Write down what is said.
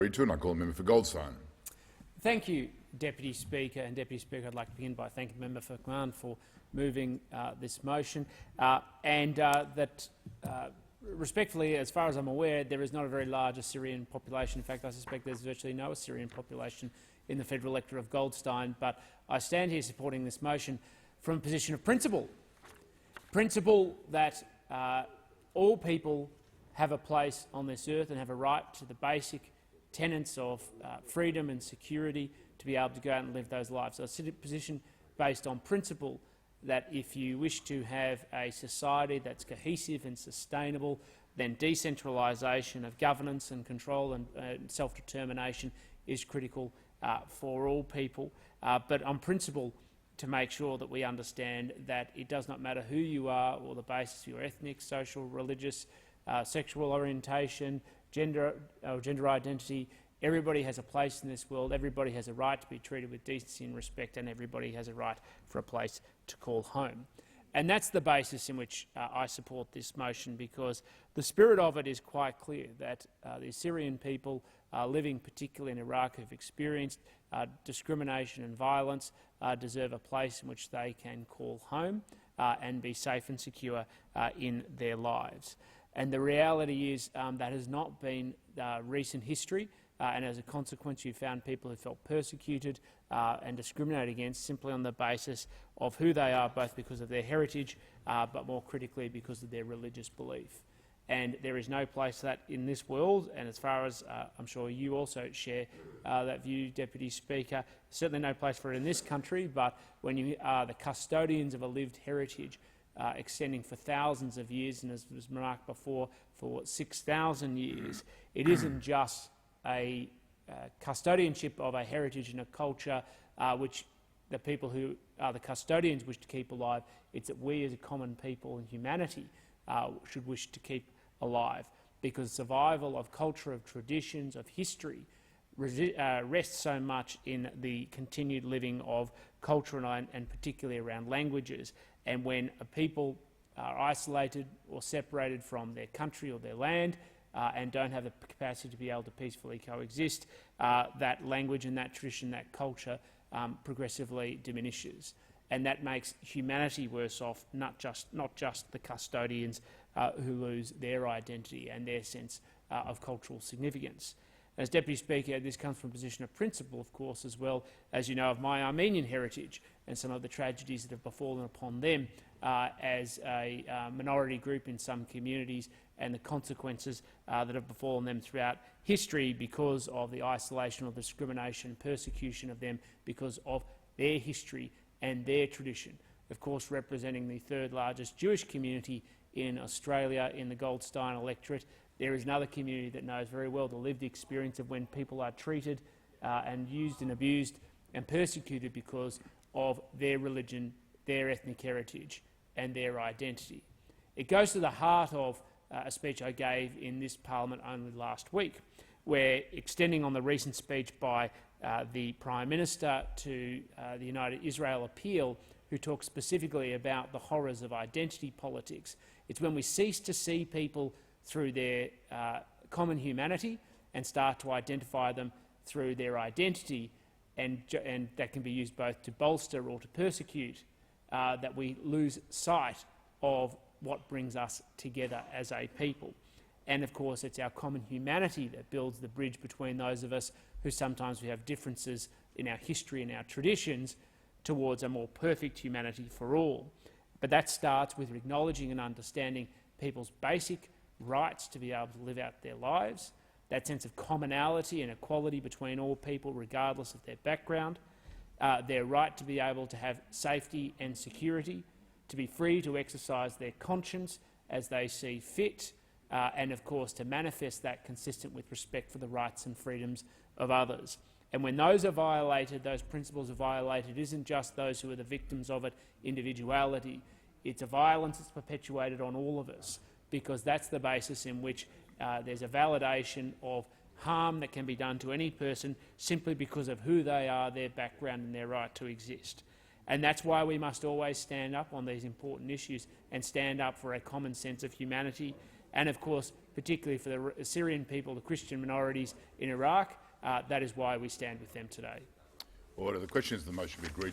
And I call the member for Goldstein. Thank you, Deputy Speaker. And Deputy Speaker, I'd like to begin by thanking the member for McMahon for moving this motion, respectfully, as far as I'm aware, there is not a very large Assyrian population. In fact, I suspect there's virtually no Assyrian population in the federal electorate of Goldstein. But I stand here supporting this motion from a position of principle. Principle that all people have a place on this earth and have a right to the basic tenets of freedom and security to be able to go out and live those lives. So it's a position based on principle that if you wish to have a society that's cohesive and sustainable, then decentralisation of governance and control and self-determination is critical for all people. But on principle, to make sure that we understand that it does not matter who you are or the basis of your ethnic, social, religious, sexual orientation, gender identity. Everybody has a place in this world, everybody has a right to be treated with decency and respect, and everybody has a right for a place to call home. And that's the basis in which I support this motion, because the spirit of it is quite clear that the Assyrian people living particularly in Iraq who've experienced discrimination and violence deserve a place in which they can call home and be safe and secure in their lives. And the reality is that has not been recent history. And as a consequence, you found people who felt persecuted and discriminated against simply on the basis of who they are, both because of their heritage, but more critically because of their religious belief. And there is no place for that in this world, and as far as I'm sure you also share that view, Deputy Speaker, certainly no place for it in this country, but when you are the custodians of a lived heritage extending for thousands of years, and as was marked before, for 6,000 years, it isn't just a custodianship of a heritage and a culture which the people who are the custodians wish to keep alive. It's that we as a common people and humanity should wish to keep alive, because survival of culture, of traditions, of history rests so much in the continued living of culture and particularly around languages. And when a people are isolated or separated from their country or their land, and don't have the capacity to be able to peacefully coexist, that language and that tradition, that culture progressively diminishes. And that makes humanity worse off, not just the custodians who lose their identity and their sense of cultural significance. As Deputy Speaker, this comes from a position of principle, of course, as well as you know of my Armenian heritage and some of the tragedies that have befallen upon them as a minority group in some communities, and the consequences that have befallen them throughout history because of the isolation or discrimination, persecution of them because of their history and their tradition. Of course, representing the third largest Jewish community in Australia in the Goldstein electorate, there is another community that knows very well the lived experience of when people are treated and used and abused and persecuted because of their religion, their ethnic heritage and their identity. It goes to the heart of a speech I gave in this parliament only last week, where, extending on the recent speech by the Prime Minister to the United Israel Appeal, who talks specifically about the horrors of identity politics, it's when we cease to see people through their common humanity and start to identify them through their identity, and that can be used both to bolster or to persecute, that we lose sight of what brings us together as a people. And of course, it's our common humanity that builds the bridge between those of us who sometimes we have differences in our history and our traditions towards a more perfect humanity for all. But that starts with acknowledging and understanding people's basic rights to be able to live out their lives, that sense of commonality and equality between all people regardless of their background, their right to be able to have safety and security, to be free to exercise their conscience as they see fit, and of course to manifest that consistent with respect for the rights and freedoms of others. And when those are violated, those principles are violated, it isn't just those who are the victims of it, individuality. It's a violence that's perpetuated on all of us, because that's the basis in which there's a validation of harm that can be done to any person simply because of who they are, their background and their right to exist. And that's why we must always stand up on these important issues and stand up for a common sense of humanity and, of course, particularly for the Assyrian people, the Christian minorities in Iraq. That is why we stand with them today. Order. The question is the motion be agreed to.